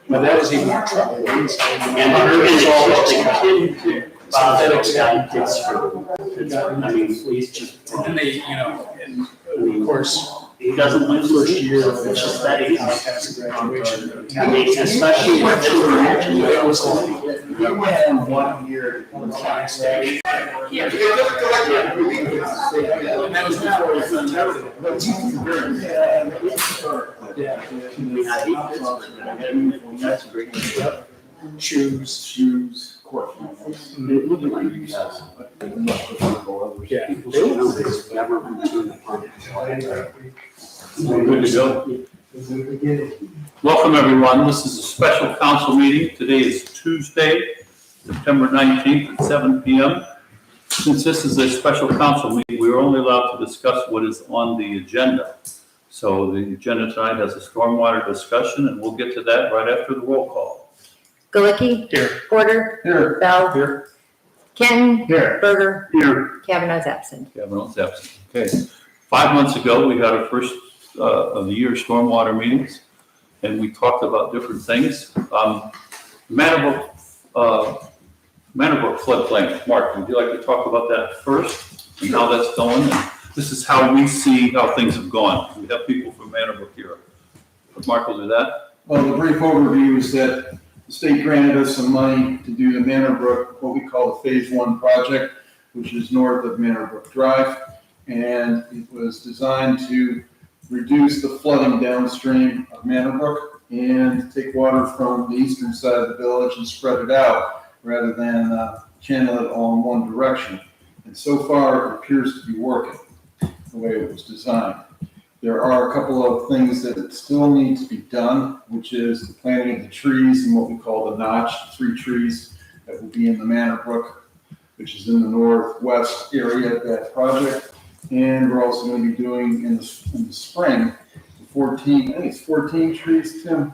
But that was even more trouble. And it's all synthetic kids for, I mean, he's just. And they, and of course, He doesn't lose first year, it's just that easy. graduation. I mean, especially when they were actually. It was like, You had 1 year on the science stage. and that was before we found out. Yeah. That's a great. Shoes. Court. Looking like you guys. Yeah. Never returned the pump. Good to go. Welcome, everyone. This is a special council meeting. Today is Tuesday, September 19th at 7 p.m. Since this is a special council meeting, we are only allowed to discuss what is on the agenda. So the agenda tonight has a stormwater discussion, and we'll get to that right after the roll call. Galicki. Here. Porter. Here. Bell. Here. Kenton. Here. Berger. Here. Kavanaugh's absent. Kavanaugh's absent. Okay. 5 months ago, we had our first of the year stormwater meetings, and we talked about different things. Manitowoc floodplain. Mark, would you like to talk about that first and how that's going? And this is how we see how things have gone. We have people from Manitowoc here. Mark will do that. Well, the brief overview is that the state granted us some money to do the Manor Brook, what we call the Phase 1 project, which is north of Manor Brook Drive. And it was designed to reduce the flooding downstream of Manor Brook and take water from the eastern side of the village and spread it out rather than channel it all in one direction. And so far, it appears to be working the way it was designed. There are a couple of things that still need to be done, which is the planting of the trees and what we call the notch, 3 trees that will be in the Manor Brook, which is in the northwest area of that project. And we're also going to be doing in the spring, 14, I think it's 14 trees, Tim?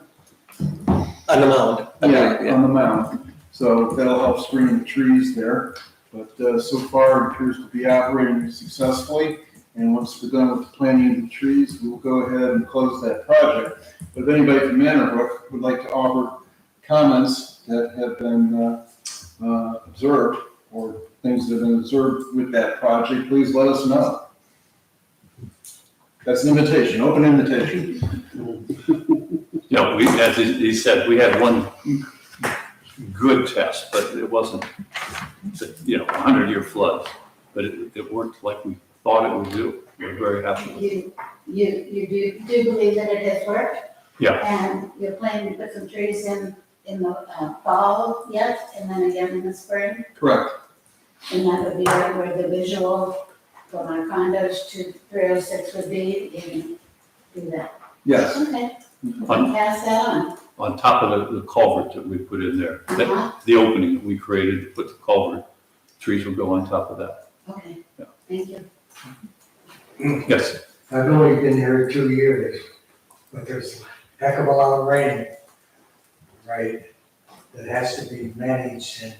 On the mound. Yeah, on the mound. So that'll help screen the trees there. But so far it appears to be operating successfully. And once we're done with the planting of the trees, we'll go ahead and close that project. But if anybody from Manor Brook would like to offer comments that have been observed or things that have been observed with that project, please let us know. That's an invitation, open invitation. Yeah, as he said, we had one good test, but it wasn't, 100-year floods. But it worked like we thought it would do. We're very happy with it. You do believe that it has worked? Yeah. And you're planning to put some trees in the fall yet, and then again in the spring? Correct. And that would be right where the visual from our condos to 306 would be, you can do that. Yes. Okay, On, pass that on. on top of the culvert that we put in there, Uh-huh. the opening that we created to put the culvert, trees will go on top of that. Okay, Yeah. thank you. Yes. I've only been here 2 years, but there's a heck of a lot of rain, right, that has to be managed and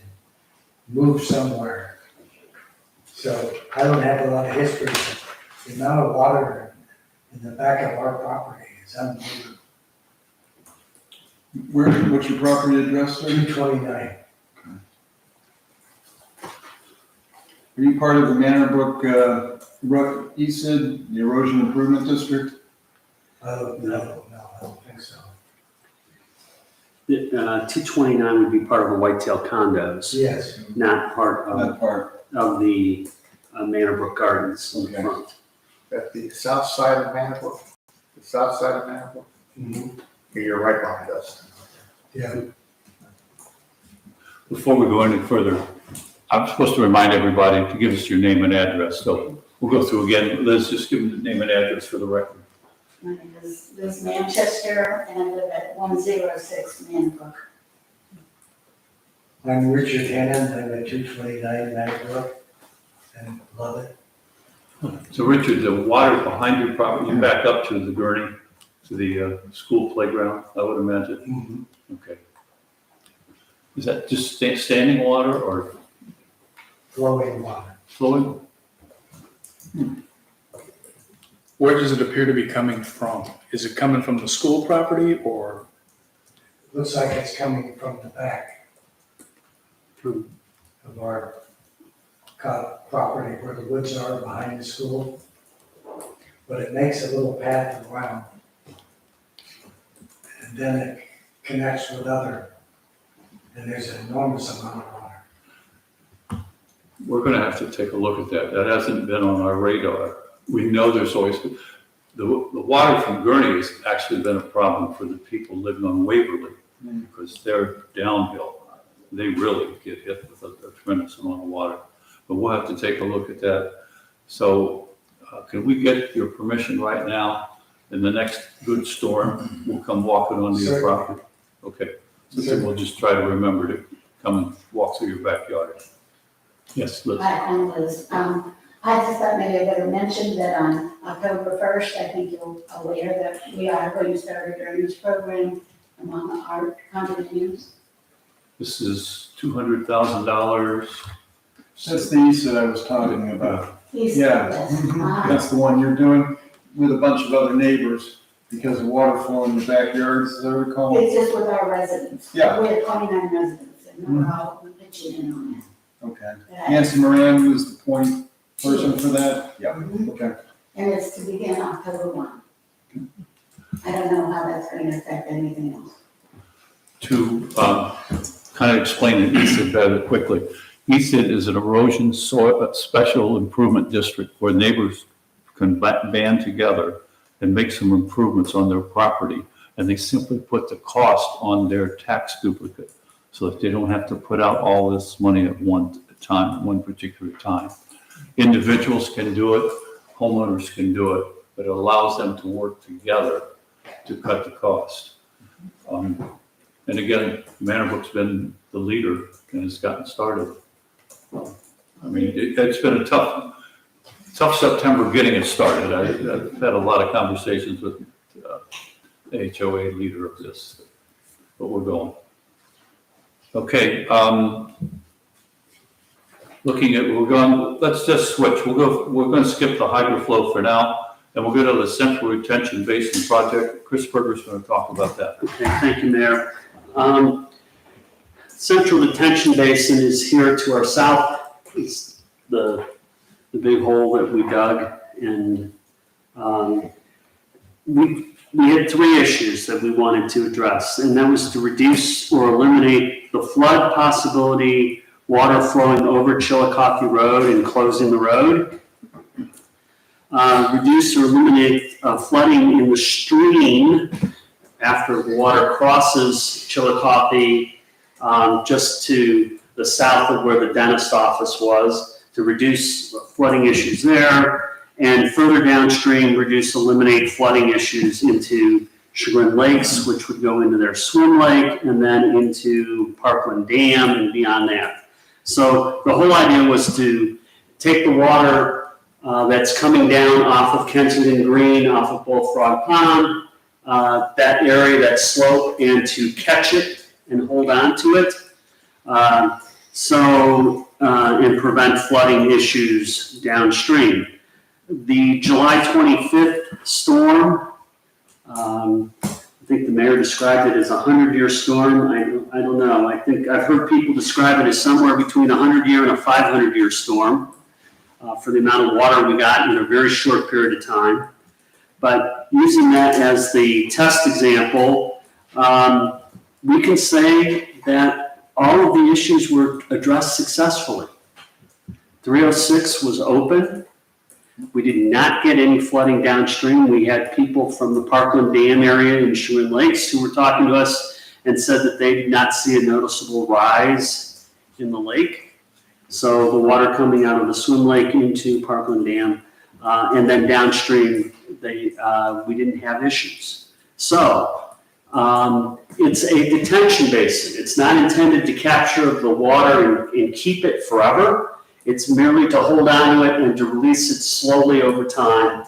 moved somewhere. So I don't have a lot of history, but the amount of water in the back of our property is unbelievable. What's your property address, sir? 229. Are you part of the Manor Brook, ESID, the Erosion Improvement District? Oh, no, I don't think so. 229 would be part of the Whitetail condos, Yes, not part That part. of the Manor Brook Gardens in the Okay. front. At the south side of Manitowoc, the south side of Manitowoc, you're right behind us. yeah. Before we go any further, I'm supposed to remind everybody to give us your name and address. So we'll go through again. Liz, just give me the name and address for the record. My name is Liz Manchester, and I live at 106 Manbrook. I'm Richard Hannon, I'm at 229 Manbrook, and love it. So Richard, the water behind your property, you back up to the gurney, to the school playground, I would imagine? Okay. Is that just standing water or Flowing water. flowing? Where does it appear to be coming from? Is it coming from the school property or looks like it's coming from the back Hmm. of our property where the woods are behind the school. But it makes a little path around. And then it connects with other, and there's an enormous amount of water. We're gonna have to take a look at that. That hasn't been on our radar. We know there's always, the water from Gurney has actually been a problem for the people living on Waverly because they're downhill. They really get hit with a tremendous amount of water. But we'll have to take a look at that. So can we get your permission right now? In the next good storm, we'll come walking onto your Certainly. property. Okay, so then we'll just try to remember to come and walk through your backyard. Yes, Liz. Hi, I'm Liz. I just thought maybe I better mention that on October 1st, I think you're aware that we are going to start a drainage program among our condominiums. This is $200,000. That's the east that I was talking about. Yes, Yeah. yes. That's the one you're doing with a bunch of other neighbors because of water flow in your backyards, as I recall. It's just with our residents. Yeah. We have 29 residents, and we're all pitching in on Okay. that. Nancy Moran was the point person for that? Yeah. Okay. And it's to begin October 1. I don't know how that's going to affect anything else. To kind of explain it, ESID rather quickly. ESID is an erosion soil special improvement district where neighbors can band together and make some improvements on their property. And they simply put the cost on their tax duplicate so that they don't have to put out all this money at one time, one particular time. Individuals can do it, homeowners can do it, but it allows them to work together to cut the cost. And again, Manor Brook's been the leader and has gotten started. I mean, it's been a tough September getting it started. I've had a lot of conversations with the HOA leader of this, but we're going. Okay, let's just switch. We're going to skip the hydroflow for now, and we'll go to the central retention basin project. Chris Berger's going to talk about that. Okay, thank you, Mayor. Central detention basin is here to our south. It's the big hole that we dug, and we had three issues that we wanted to address, and that was to reduce or eliminate the flood possibility, water flowing over Chillicothe Road and closing the road. Reduce or eliminate flooding in the stream after the water crosses Chillicothe just to the south of where the dentist office was, to reduce flooding issues there, and further downstream, eliminate flooding issues into Chagrin Lakes, which would go into their swim lake, and then into Parkland Dam and beyond that. So the whole idea was to take the water that's coming down off of Kensington Green, off of Bullfrog Pond, that area, that slope, and to catch it and hold on to it. And prevent flooding issues downstream. The July 25th storm, I think the mayor described it as a 100-year storm. I don't know. I think I've heard people describe it as somewhere between a 100-year and a 500-year storm for the amount of water we got in a very short period of time. But using that as the test example, we can say that all of the issues were addressed successfully. 306 was open. We did not get any flooding downstream. We had people from the Parkland Dam area in Chagrin Lakes who were talking to us and said that they did not see a noticeable rise in the lake. So the water coming out of the swim lake into Parkland Dam, and then downstream, we didn't have issues. So it's a detention basin. It's not intended to capture the water and keep it forever. It's merely to hold on to it and to release it slowly over time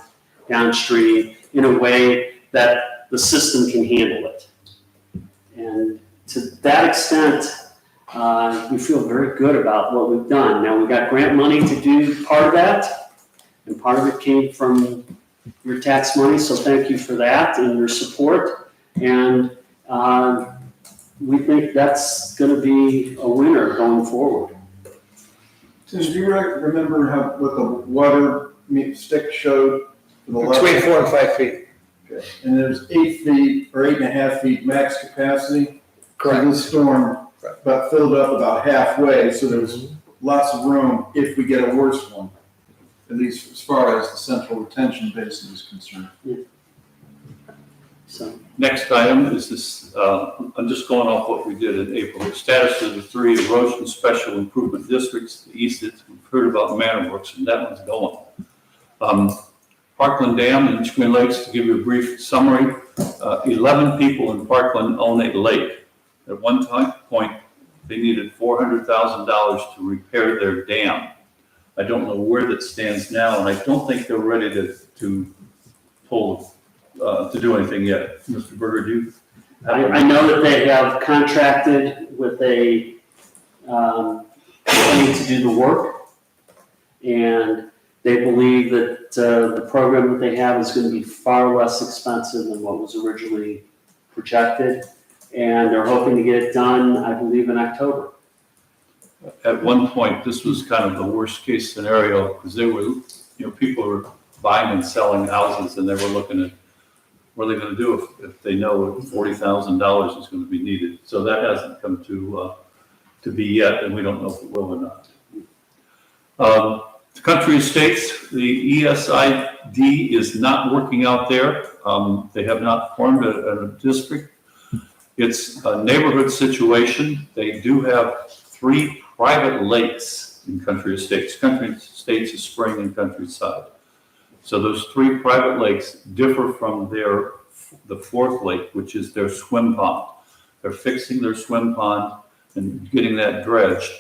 downstream in a way that the system can handle it. And to that extent, we feel very good about what we've done. Now, we got grant money to do part of that, and part of it came from your tax money, so thank you for that and your support. And we think that's gonna be a winner going forward. Tim, do you remember what the water stick showed? For the left? Between 4 and 5 feet. Okay. And there's 8 feet or 8.5 feet max capacity. So this storm about filled up about halfway, so there was lots of room if we get a worse one, at least as far as the central retention basin is concerned. So, Next item is this, I'm just going off what we did in April. The status of the 3 erosion special improvement districts, the east, we've heard about Manor Brooks, and that one's going. Parkland Dam and Twin Lakes, to give you a brief summary, 11 people in Parkland own a lake. At one point, they needed $400,000 to repair their dam. I don't know where that stands now, and I don't think they're ready to pull, to do anything yet. Mr. Berger, do you? I know that they have contracted with a company to do the work, and they believe that the program that they have is going to be far less expensive than what was originally projected, and they're hoping to get it done, I believe, in October. At one point, this was kind of the worst case scenario, because they were, people were buying and selling houses, and they were looking at what are they going to do if they know $40,000 is going to be needed. So that hasn't come to be yet, and we don't know if it will or not. The country estates, the ESID is not working out there. They have not formed a district. It's a neighborhood situation. They do have 3 private lakes in country estates. Country estates is Spring and Countryside. So those 3 private lakes differ from the 4th lake, which is their swim pond. They're fixing their swim pond and getting that dredged.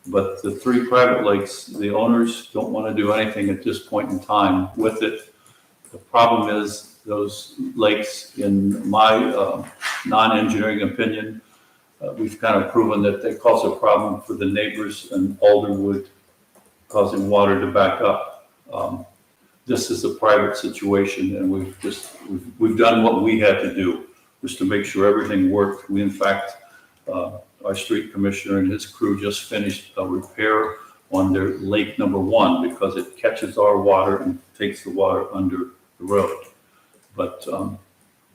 But the 3 private lakes, the owners don't want to do anything at this point in time with it. The problem is those lakes, in my non-engineering opinion, we've kind of proven that they cause a problem for the neighbors in Alderwood, causing water to back up. This is a private situation, and we've done what we had to do, was to make sure everything worked. We, in fact, our street commissioner and his crew just finished a repair on their lake number 1 because it catches our water and takes the water under the road. But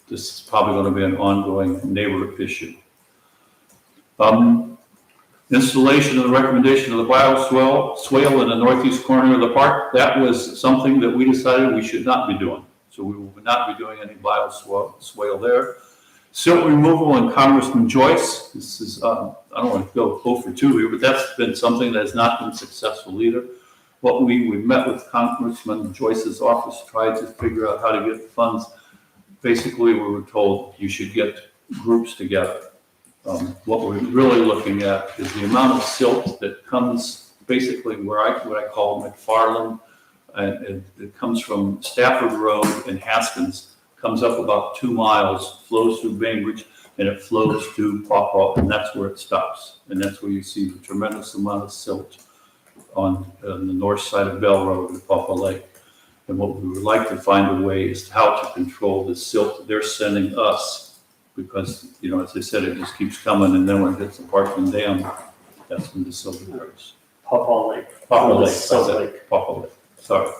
this is probably going to be an ongoing neighbor issue. Installation of the recommendation of the bioswale in the northeast corner of the park, that was something that we decided we should not be doing. So we will not be doing any bioswale there. Silt removal in Congressman Joyce. This is, I don't want to go 0 for 2 here, but that's been something that has not been successful either. What we met with Congressman Joyce's office, tried to figure out how to get funds. Basically, we were told you should get groups together. What we're really looking at is the amount of silt that comes basically what I call McFarland, and it comes from Stafford Road and Haskins, comes up about 2 miles, flows through Bainbridge, and it flows to Pawpaw, and that's where it stops. And that's where you see the tremendous amount of silt on the north side of Bell Road and Pawpaw Lake. And what we would like to find a way is how to control the silt that they're sending us, because, as I said, it just keeps coming, and then when it hits the Parkland Dam, that's when the silt occurs. Pawpaw Lake. Pawpaw Lake, Silt that's Lake. it, Pawpaw Lake, sorry.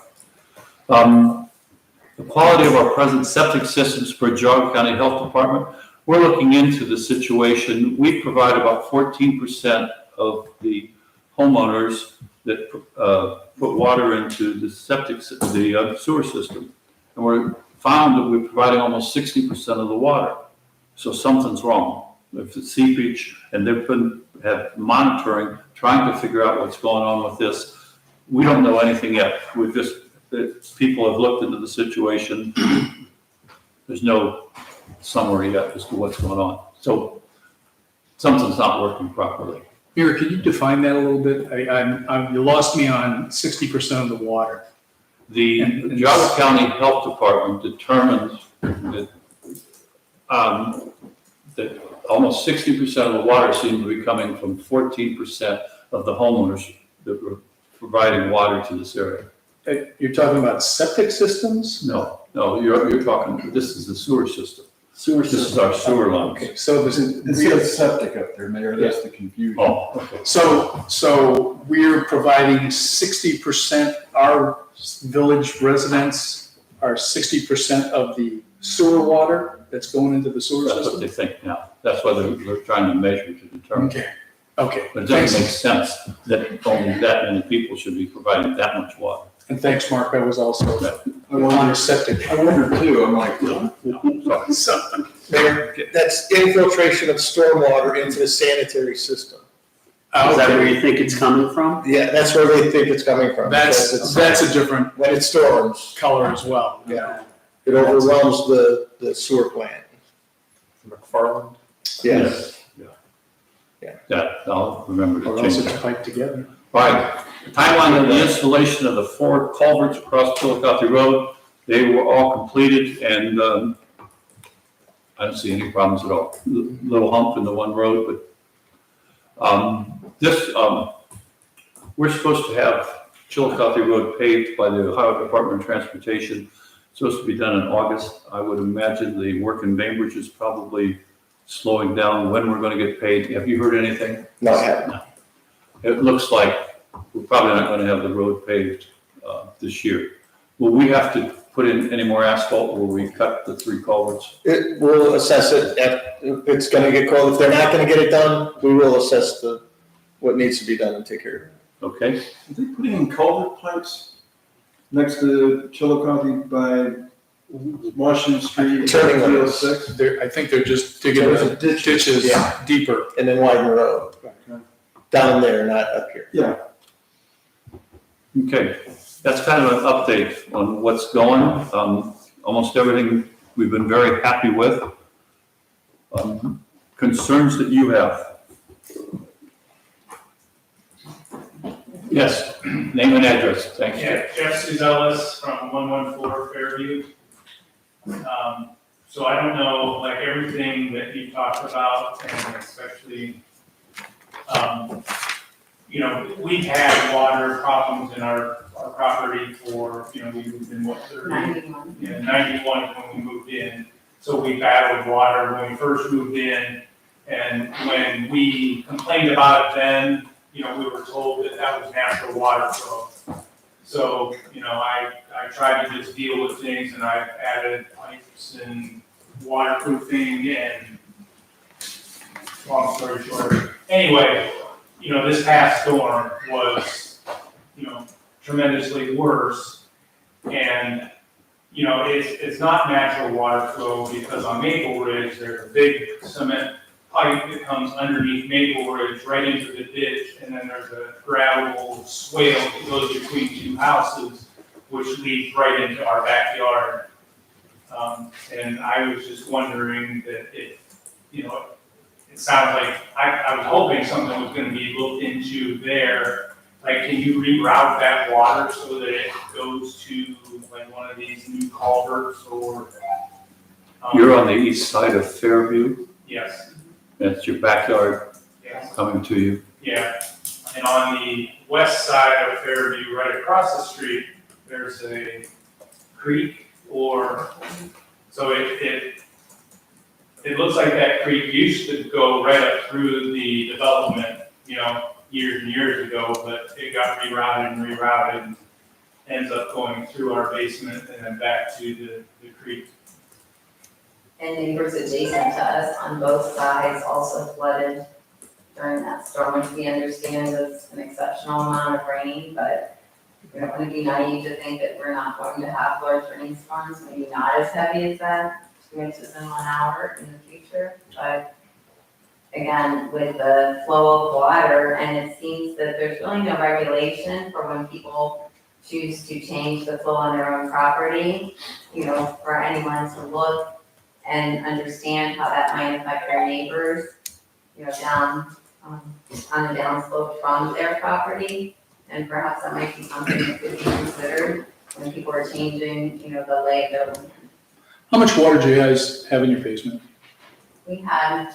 The quality of our present septic systems for Geauga County Health Department, we're looking into the situation. We provide about 14% of the homeowners that put water into the sewer system. And we're found that we're providing almost 60% of the water. So something's wrong. If it's seepage, and they've been monitoring, trying to figure out what's going on with this. We don't know anything yet. People have looked into the situation. There's no summary yet as to what's going on. So something's not working properly. Mira, could you define that a little bit? You lost me on 60% of the water. The Geauga County Health Department determined that that almost 60% of the water seemed to be coming from 14% of the homeowners that were providing water to this area. You're talking about septic systems? No, you're talking, this is the sewer system. Sewer This is system. our sewer lines. Okay, so this is, It says septic up there, Mayor, that's the confusion. Oh, okay. so we're providing 60%, our village residents are 60% of the sewer water that's going into the sewer That's what system? they think now. That's why they're trying to measure to determine. Okay, But it doesn't make thanks. sense that only that many people should be providing that much water. And thanks, Mark, I was also I on wonder, the septic. I wonder too, I'm like, Sorry. So, Mayor, that's infiltration of stormwater into the sanitary system. Is that where okay, you think it's coming from? Yeah, that's where they think it's coming from. because it's- that's a different When it storms, color as well. Yeah. it overwhelms the sewer plant. McFarland? Yes. Yeah, I'll remember Or to else change it's that. piped together. All right, timeline of the installation of the 4 culverts across Chillicothe Road. They were all completed and I don't see any problems at all. Little hump in the one road, but we're supposed to have Chillicothe Road paved by the Ohio Department of Transportation. It's supposed to be done in August. I would imagine the work in Bainbridge is probably slowing down when we're going to get paid. Have you heard anything? No, I haven't. It looks like we're probably not going to have the road paved this year. Will we have to put in any more asphalt, or will we cut the 3 culverts? It, we'll assess it if it's gonna get cold. If they're not gonna get it done, we will assess what needs to be done and take care of it. Okay? are they putting in culvert pipes next to Chillicothe by Washington Street? Turning Field lanes. 6? I think they're just digging There's the a ditch. ditches Yeah. deeper. And then widen the road. Down there, not up here. Yeah, Okay. That's kind of an update on what's going. Almost everything we've been very happy with. Concerns that you have? Yes, name and address. Thank you. Yeah, Jeff Suzelis from 114 Fairview. So I don't know, like everything that you talked about, and especially, we've had water problems in our property for, we moved in, 91. 91 when we moved in. So we battled water when we first moved in, and when we complained about it then, we were told that was natural water flow. So, I tried to just deal with things, and I've added pipes and waterproofing and, long story short. Anyway, this past storm was, tremendously worse. And, it's not natural water flow because on Maple Ridge, there's a big cement pipe that comes underneath Maple Ridge right into the ditch, and then there's a gravel swale that goes between 2 houses, which leads right into our backyard. And I was just wondering that it sounds like, I was hoping something was gonna be looked into there. Like, can you reroute that water so that it goes to like one of these new culverts or? You're on the east side of Fairview. Yes, That's your backyard yes, coming to you. yeah. And on the west side of Fairview, right across the street, there's a creek so it looks like that creek used to go right up through the development, years and years ago, but it got rerouted, and ends up going through our basement and then back to the creek. And neighbors adjacent to us on both sides also flooded during that storm, which we understand is an exceptional amount of rain, but we don't want to be naive to think that we're not going to have large rainstorms, maybe not as heavy as that, 2 inches in 1 hour in the future, but again, with the flow of water, and it seems that there's really no regulation for when people choose to change the flow on their own property, for anyone to look and understand how that might affect their neighbors, down, on the downslope from their property. And perhaps that might be something that could be considered when people are changing, the lay of their land. How much water do you guys have in your basement? We had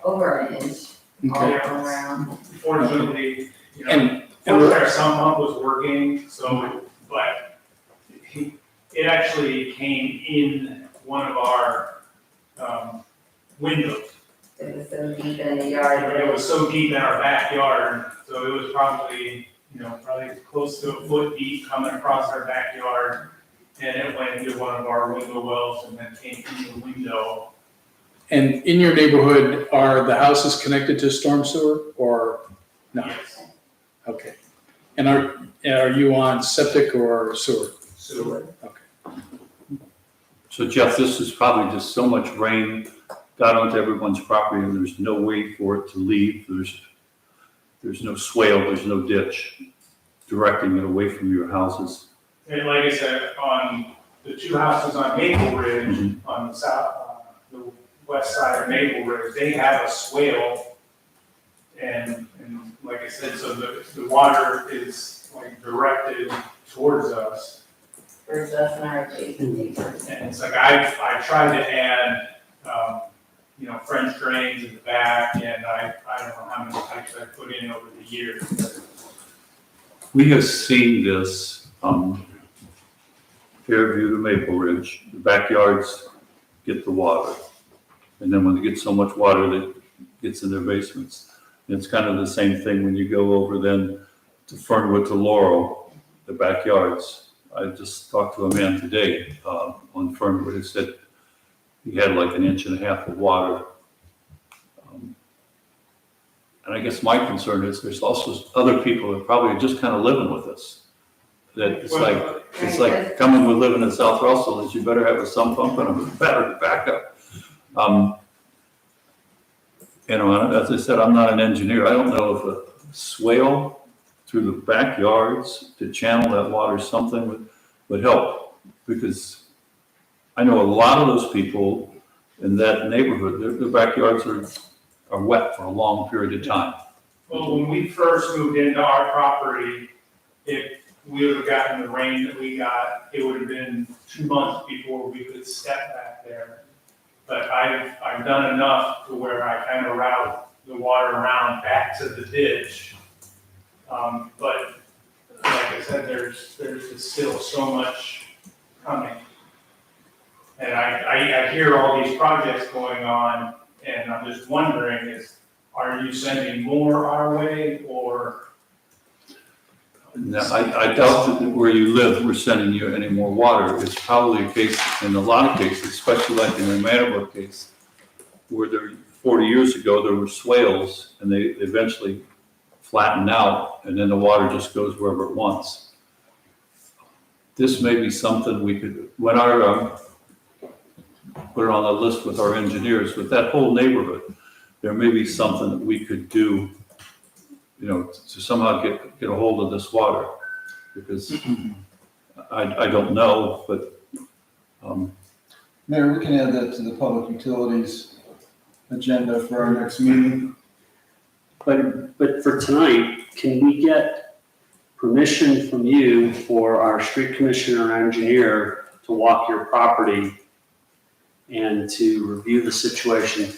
over an inch all Okay. around. Fortunately, And our sump pump was working, but it actually came in one of our windows. It was so deep in the yard. It was so deep in our backyard, so it was probably, probably close to a foot deep coming across our backyard. And it went into one of our window wells and then came through the window. And in your neighborhood, are the houses connected to storm sewer or no? Yes, Okay. And are you on septic or sewer? sewer. So Jeff, this is probably just so much rain got onto everyone's property and there's no way for it to leave. There's no swale, there's no ditch directing it away from your houses. And like I said, on the two houses on Maple Ridge, on the south, the west side of Maple Ridge, they have a swale. And like I said, so the water is like directed towards us. There's us and our adjacent neighbors. And it's like, I tried to add, French drains in the back, and I don't know how many pipes I put in over the years. But We have seen this, Fairview to Maple Ridge, the backyards get the water. And then when they get so much water that it gets in their basements. And it's kind of the same thing when you go over then to Fernwood to Laurel, the backyards. I just talked to a man today, on Fernwood, who said he had like 1.5 inches of water. And I guess my concern is there's also other people that probably are just kind of living with us. That it's like coming with living in South Russell, is you better have a sump pump and a better backup. As I said, I'm not an engineer. I don't know if a swale through the backyards to channel that water, something would help. Because I know a lot of those people in that neighborhood, their backyards are wet for a long period of time. Well, when we first moved into our property, if we would have gotten the rain that we got, it would have been 2 months before we could step back there. But I've done enough to where I kind of route the water around back to the ditch. But like I said, there's still so much coming. And I hear all these projects going on, and I'm just wondering are you sending more our way, or? Now, I doubt that where you live, we're sending you any more water. It's probably a case, in a lot of cases, especially like in the Manawha case, where 40 years ago, there were swales and they eventually flattened out and then the water just goes wherever it wants. This may be something we could, when put it on the list with our engineers, with that whole neighborhood, there may be something that we could do, to somehow get a hold of this water, because I don't know, but. Mayor, we can add that to the public utilities agenda for our next meeting. But for tonight, can we get permission from you for our street commissioner or engineer to walk your property and to review the situation?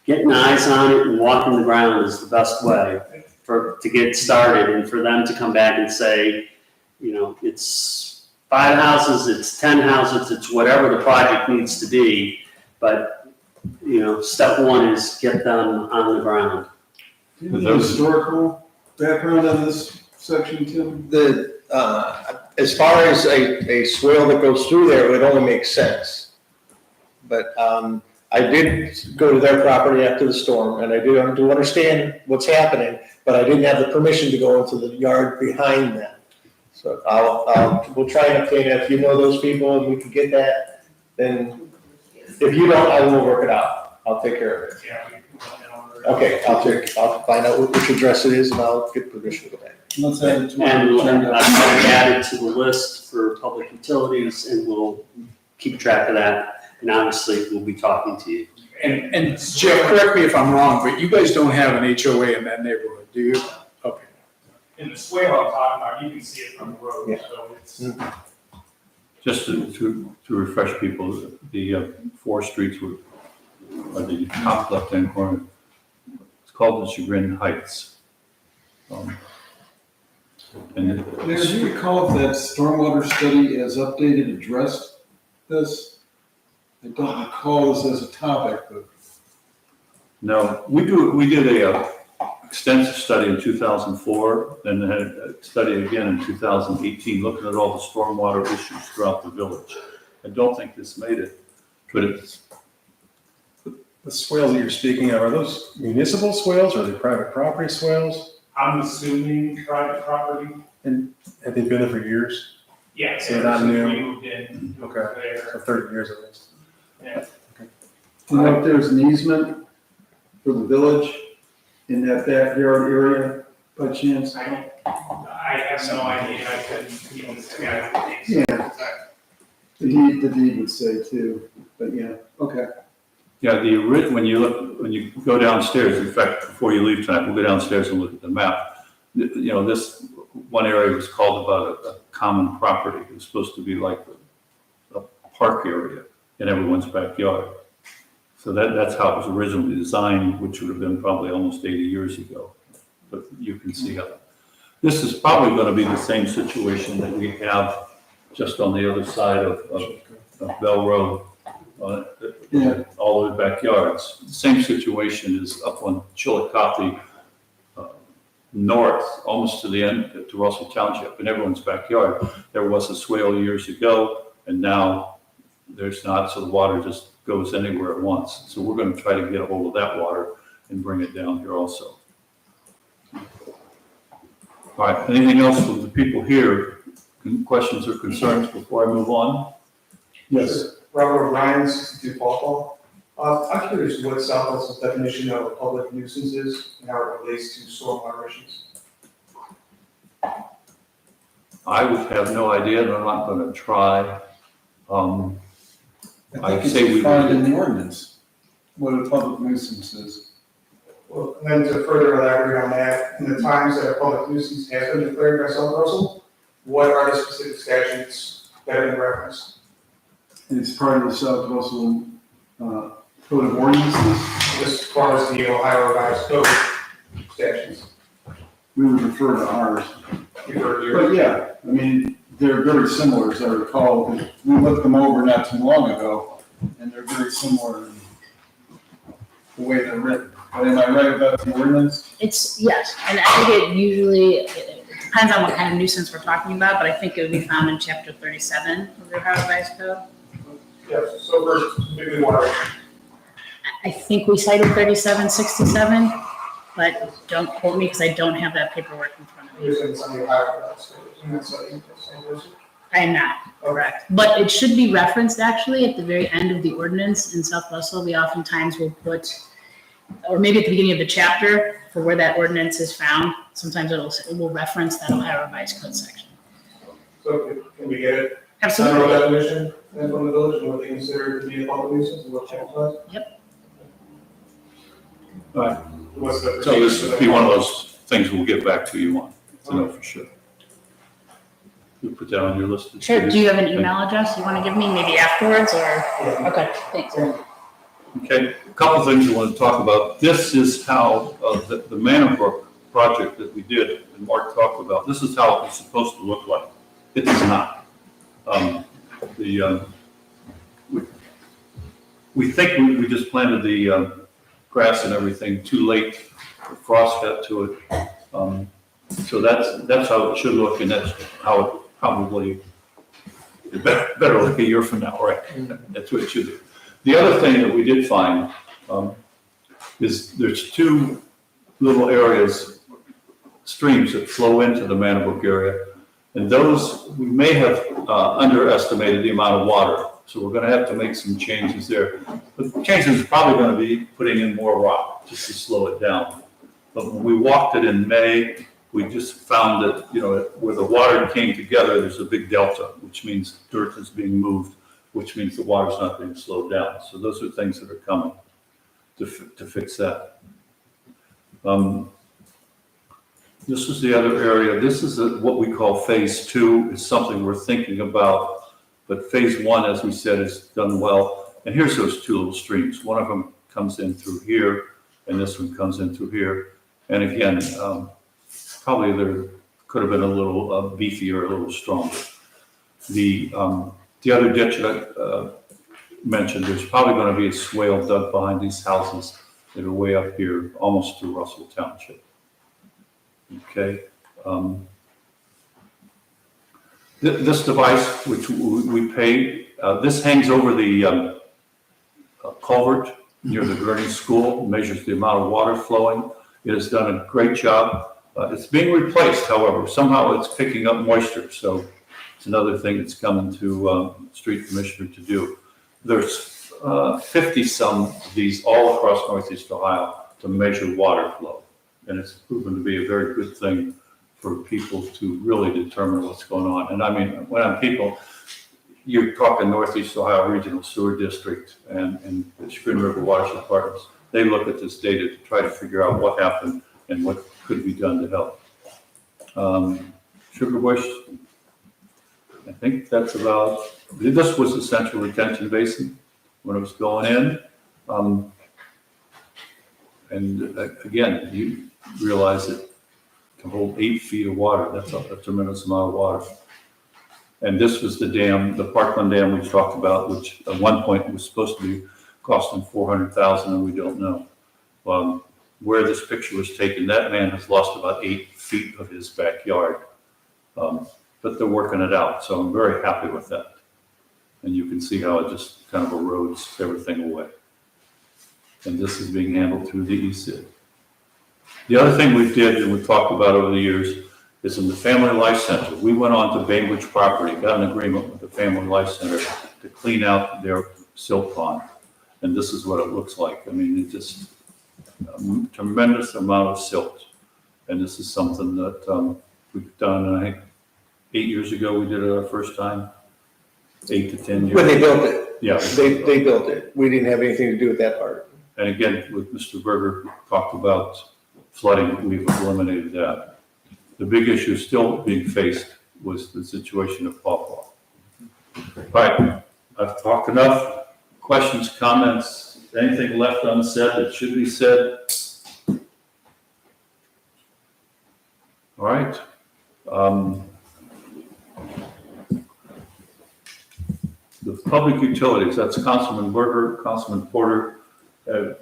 Getting eyes on it and walking the ground is the best way to get started, and for them to come back and say, it's 5 houses, it's 10 houses, it's whatever the project needs to be. But, step one is get them on the ground. Do you have any historical background on this section, Tim? As far as a swale that goes through there, it would only make sense. But, I did go to their property after the storm, and I do understand what's happening, but I didn't have the permission to go into the yard behind them. So we'll try and obtain it. If you know those people and we can get that, then if you don't, I will work it out. I'll take care of it. Yeah. Okay, I'll find out which address it is and I'll get permission to go back. Let's add it to And our we'll agenda. add it to the list for public utilities, and we'll keep track of that. And obviously, we'll be talking to you. And Jeff, correct me if I'm wrong, but you guys don't have an HOA in that neighborhood, do you? Okay. In the swale I'm talking about, you can see it from the road, Yeah. so it's. Just to refresh people, the 4 streets are the top left-hand corner. It's called the Chagrin Heights. And Mayor, do you recall if that stormwater study as updated addressed this? I don't recall this as a topic, but No, we did a extensive study in 2004, and had a study again in 2018, looking at all the stormwater issues throughout the village. I don't think this made it, but it's, The swales that you're speaking of, are those municipal swales or are they private property swales? I'm assuming private property. Have they been there for years? Yeah, So ever not since new. we moved in. Okay. There. So 30 years at least. Yeah. do you know if there's an easement for the village in that backyard area by chance? I have no idea, I couldn't even say, I don't think so. Yeah. The deed would say too, but yeah, okay. yeah, when you go downstairs, in fact, before you leave tonight, we'll go downstairs and look at the map. You know, this one area was called about a common property. It was supposed to be like a park area in everyone's backyard. So that's how it was originally designed, which would have been probably almost 80 years ago. But you can see how, this is probably going to be the same situation that we have just on the other side of Bell Road, Yeah. all those backyards. The same situation is up on Chillicothe, north, almost to the end, to Russell Township, in everyone's backyard. There was a swale years ago, and now there's not, so the water just goes anywhere at once. So we're going to try to get a hold of that water and bring it down here also. All right, anything else from the people here? Questions or concerns before I move on? Yes. Robert O'Brien, 62 Paul. I'm curious what Southwest's definition of a public nuisance is and how it relates to stormwater issues. I would have no idea, and I'm not going to try. I I'd think say it's we defined would- in the ordinance, what a public nuisance is. Well, and then to further elaborate on that, in the times that a public nuisance has been declared by South Russell, what are the specific statutes that have been referenced? It's part of the South Russell Code of Ordinances. As far as the Ohio Revised Code statutes. We would refer to ours. You've heard yours. But yeah, I mean, they're very similar, as I recall. We looked them over not too long ago, and they're very similar in the way they're written. But am I right about the ordinance? It's, yes, and I think it usually, it depends on what kind of nuisance we're talking about, but I think it would be found in chapter 37 of the Ohio Revised Code. Yes, so first, maybe water. I think we cited 3767, but don't quote me because I don't have that paperwork in front of me. You're saying some of the Ohio Revised Code, and that's what you said. I am not, correct. But it should be referenced actually at the very end of the ordinance in South Russell. We oftentimes will put, or maybe at the beginning of the chapter for where that ordinance is found. Sometimes it will reference that Ohio Revised Code section. So can we get it? Absolutely. General definition and from the village and what they consider to be a public nuisance and what qualifies? Yep. All right. What's the? So this would be one of those things we'll get back to you on, to know for sure. You put that on your list. Sure. Do you have an email address you want to give me maybe afterwards or? Okay, thanks. Okay, a couple of things I want to talk about. This is how the Manor Brook project that we did and Mark talked about, this is how it's supposed to look like. It does not. We think we just planted the grass and everything too late. The frost got to it. So that's how it should look, and that's how it probably, it better look a year from now, right? That's what it should do. The other thing that we did find is there's two little areas, streams that flow into the Manor Brook area. And those, we may have underestimated the amount of water. So we're gonna have to make some changes there. But the changes is probably gonna be putting in more rock just to slow it down. But when we walked it in May, we just found that, you know, where the water came together, there's a big delta, which means dirt is being moved, which means the water's not being slowed down. So those are things that are coming to fix that. This is the other area. This is what we call phase 2. It's something we're thinking about, but phase 1, as we said, is done well. And here's those two little streams. One of them comes in through here, and this one comes in through here. And again, probably there could have been a little beefier, a little stronger. The other ditch mentioned, there's probably gonna be a swale dug behind these houses that are way up here, almost to Russell Township. Okay? This device, which we pay, this hangs over the culvert near the Gurney School, measures the amount of water flowing. It has done a great job. It's being replaced, however, somehow it's picking up moisture, so it's another thing that's coming to street commissioner to do. There's 50-some of these all across Northeast Ohio to measure water flow, and it's proven to be a very good thing for people to really determine what's going on. And I mean, when I'm people, you're talking Northeast Ohio Regional Sewer District and the Chagrin River Watershed Partners. They look at this data to try to figure out what happened and what could be done to help. Sugar Bush, I think that's about, this was the central retention basin when it was going in. And again, you realize it can hold 8 feet of water. That's a tremendous amount of water. And this was the dam, the Parkland Dam we talked about, which at one point was supposed to be costing $400,000, and we don't know. Where this picture was taken, that man has lost about 8 feet of his backyard. But they're working it out, so I'm very happy with that. And you can see how it just kind of erodes everything away. And this is being handled through the ECID. The other thing we did, and we've talked about over the years, is in the Family Life Center. We went on to Bainbridge property, got an agreement with the Family Life Center to clean out their silt pond. And this is what it looks like. I mean, it just, a tremendous amount of silt. And this is something that we've done, I think, 8 years ago, we did it our first time, 8 to 10 years. When they built it. Yeah. They built it. We didn't have anything to do with that part. And again, with Mr. Berger talked about flooding, we've eliminated that. The big issue still being faced was the situation of Pawpaw. All right, I've talked enough. Questions, comments, anything left unsaid that should be said? All right. The public utilities, that's Councilman Berger, Councilman Porter, have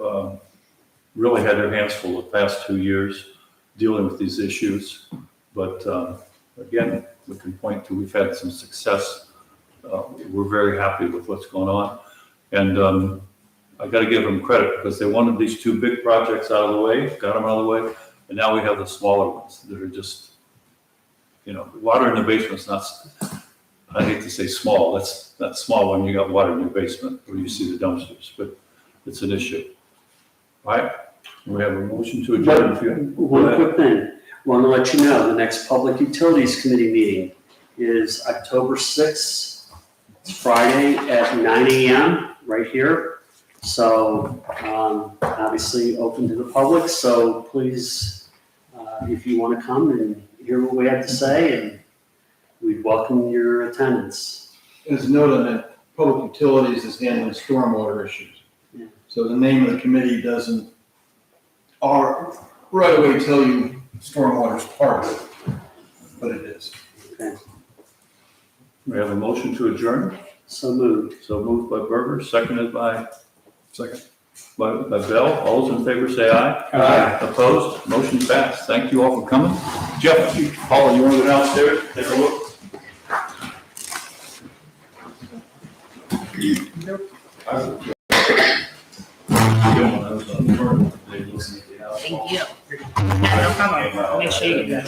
really had their hands full the past 2 years dealing with these issues. But again, we can point to, we've had some success. We're very happy with what's going on. And I got to give them credit because they wanted these 2 big projects out of the way, got them out of the way. And now we have the smaller ones that are just, you know, water in the basement's not, I hate to say small, that's not small when you got water in your basement where you see the dumpsters, but it's an issue. All right, we have a motion to adjourn. One quick thing, want to let you know, the next Public Utilities Committee meeting is October 6th. It's Friday at 9 a.m. right here. So obviously open to the public, so please, if you want to come and hear what we have to say, and we'd welcome your attendance. As noted, that public utilities is handling stormwater issues. Yeah. So the name of the committee doesn't right away tell you stormwater is part of it, but it is. Okay. We have a motion to adjourn. So moved. So moved by Berger, seconded by Second. by Bell. All those in favor say aye. Aye. Opposed? Motion passed. Thank you all for coming. Jeff, Paula, you want to go downstairs, take a look? Thank you. No problem. Make sure you do that.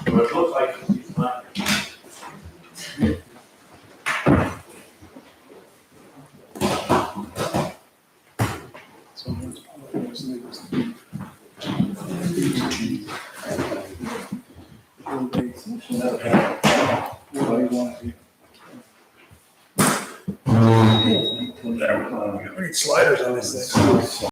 But it looks like he's not. Sliders on this thing.